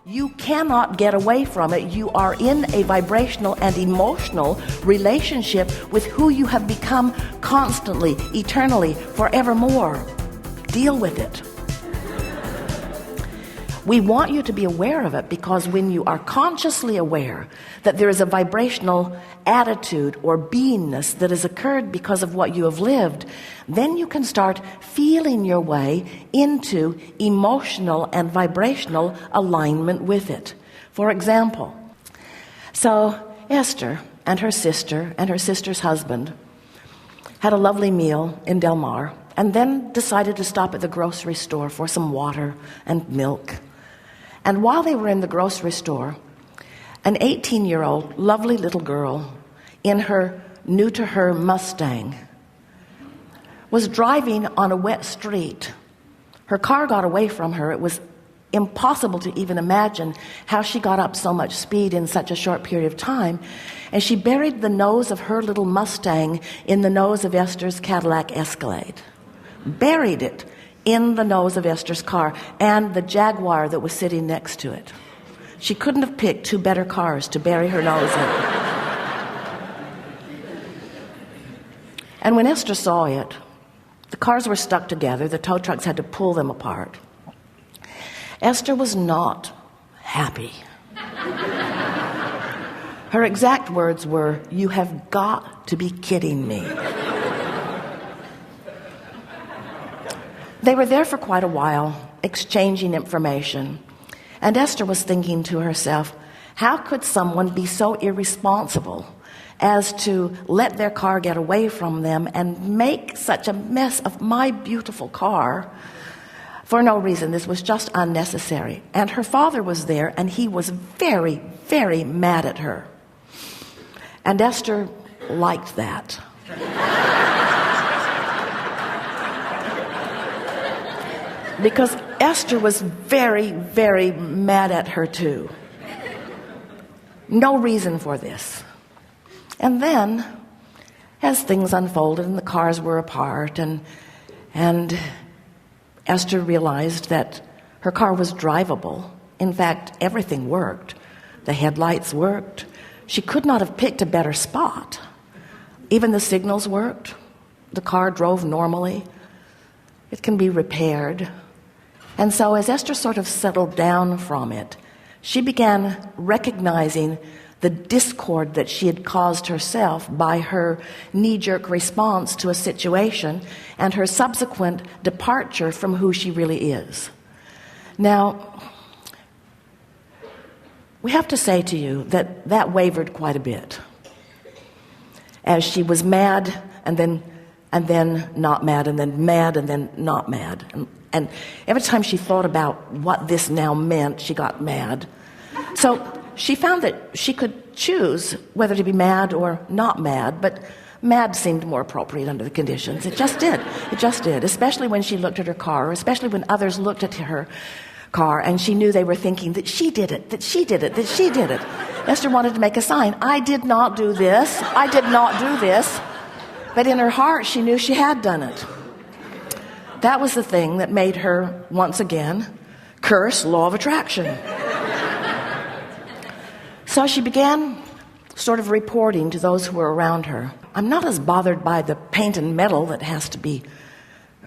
You cannot get away from it. You are in a vibrational and emotional relationship with who you have become constantly, eternally, forevermore. Deal with it. We want you to be aware of it, because when you are consciously aware that there is a vibrational attitude or beingness that has occurred because of what you have lived, then you can start feeling your way into emotional and vibrational alignment with it. For example, so Esther and her sister's husband had a lovely meal in Del Mar, and then decided to stop at the grocery store for some water and milk. And while they were in the grocery store, an 18-year-old lovely little girl in her new-to-her Mustang was driving on a wet street. Her car got away from her. It was impossible to even imagine how she got up so much speed in such a short period of time. And she buried the nose of her little Mustang in the nose of Esther's Cadillac Escalade. Buried it in the nose of Esther's car and the Jaguar that was sitting next to it. She couldn't have picked two better cars to bury her nose in. And when Esther saw it, the cars were stuck together. The tow trucks had to pull them apart. Esther was not happy. Her exact words were, "You have got to be kidding me." They were there for quite a while, exchanging information. And Esther was thinking to herself, how could someone be so irresponsible as to let their car get away from them and make such a mess of my beautiful car for no reason? This was just unnecessary. And her father was there, and he was very, very mad at her. And Esther liked that. Because Esther was very, very mad at her too. No reason for this. And then, as things unfolded and the cars were apart, and Esther realized that her car was drivable. In fact, everything worked. The headlights worked. She could not have picked a better spot. Even the signals worked. The car drove normally. It can be repaired. And so as Esther sort of settled down from it, she began recognizing the discord that she had caused herself by her knee-jerk response to a situation and her subsequent departure from who she really is. Now, we have to say to you that that wavered quite a bit. As she was mad and then not mad, and then mad and then not mad. And every time she thought about what this now meant, she got mad. So she found that she could choose whether to be mad or not mad, but mad seemed more appropriate under the conditions. It just did. It just did, especially when she looked at her car, especially when others looked at her car and she knew they were thinking that she did it, that she did it, that she did it. Esther wanted to make a sign. I did not do this. I did not do this. But in her heart, she knew she had done it. That was the thing that made her, once again, curse law of attraction. So she began sort of reporting to those who were around her. I'm not as bothered by the paint and metal that has to be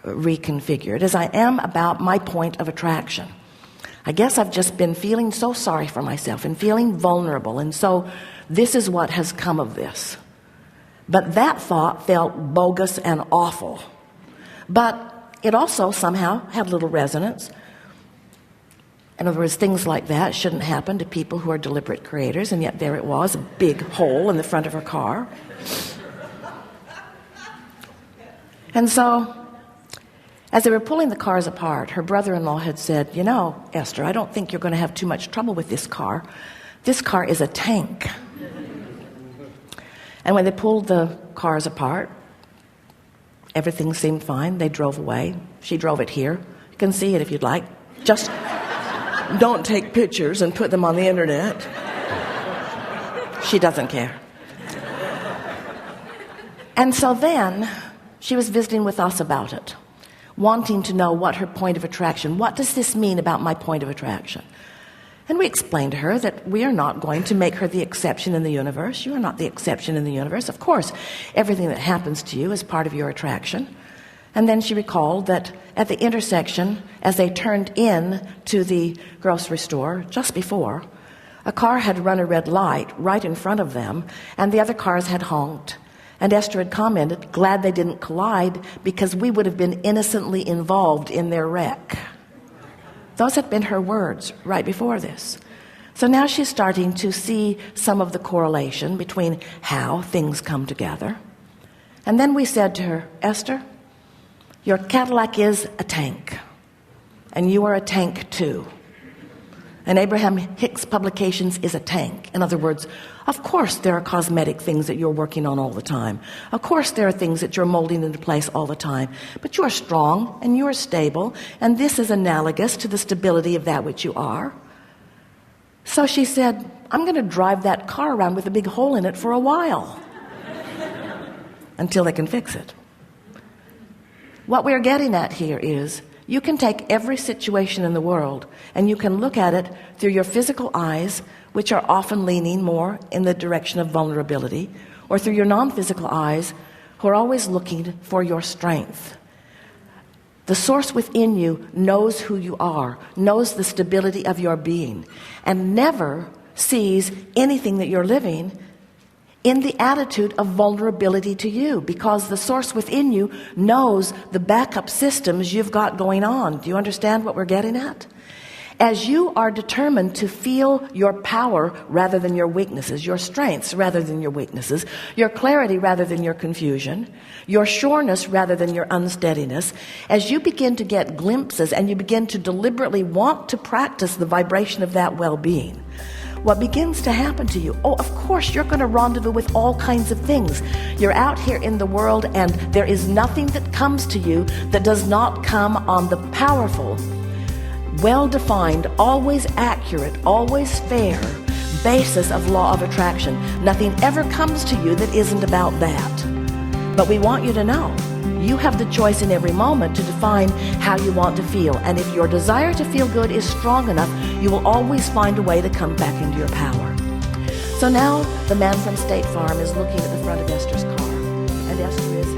reconfigured as I am about my point of attraction. I guess I've just been feeling so sorry for myself and feeling vulnerable, and so this is what has come of this. But that thought felt bogus and awful. But it also somehow had little resonance. In other words, things like that shouldn't happen to people who are deliberate creators, and yet there it was, a big hole in the front of her car. And so, as they were pulling the cars apart, her brother-in-law had said, you know, Esther, I don't think you're going to have too much trouble with this car. This car is a tank. And when they pulled the cars apart, everything seemed fine. They drove away. She drove it here. You can see it if you'd like. Just don't take pictures and put them on the internet. She doesn't care. And so then she was visiting with us about it, wanting to know what her point of attraction, what does this mean about my point of attraction? And we explained to her that we are not going to make her the exception in the universe. You are not the exception in the universe. Of course, everything that happens to you is part of your attraction. And then she recalled that at the intersection, as they turned in to the grocery store just before, a car had run a red light right in front of them, and the other cars had honked. And Esther had commented, glad they didn't collide because we would have been innocently involved in their wreck. Those had been her words right before this. So now she's starting to see some of the correlation between how things come together. And then we said to her, Esther, your Cadillac is a tank, and you are a tank too. And Abraham Hicks Publications is a tank. In other words, of course there are cosmetic things that you're working on all the time. Of course there are things that you're molding into place all the time. But you are strong and you are stable, and this is analogous to the stability of that which you are. So she said, I'm going to drive that car around with a big hole in it for a while until they can fix it. What we're getting at here is you can take every situation in the world and you can look at it through your physical eyes, which are often leaning more in the direction of vulnerability, or through your non-physical eyes, who are always looking for your strength. The source within you knows who you are, knows the stability of your being, and never sees anything that you're living in the attitude of vulnerability to you, because the source within you knows the backup systems you've got going on. Do you understand what we're getting at? As you are determined to feel your power rather than your weaknesses, your strengths rather than your weaknesses, your clarity rather than your confusion, your sureness rather than your unsteadiness, as you begin to get glimpses and you begin to deliberately want to practice the vibration of that well-being, what begins to happen to you, of course you're going to rendezvous with all kinds of things. You're out here in the world and there is nothing that comes to you that does not come on the powerful, well-defined, always accurate, always fair basis of law of attraction. Nothing ever comes to you that isn't about that. But we want you to know you have the choice in every moment to define how you want to feel. And if your desire to feel good is strong enough, you will always find a way to come back into your power. So now the man from State Farm is looking at the front of Esther's car, and Esther is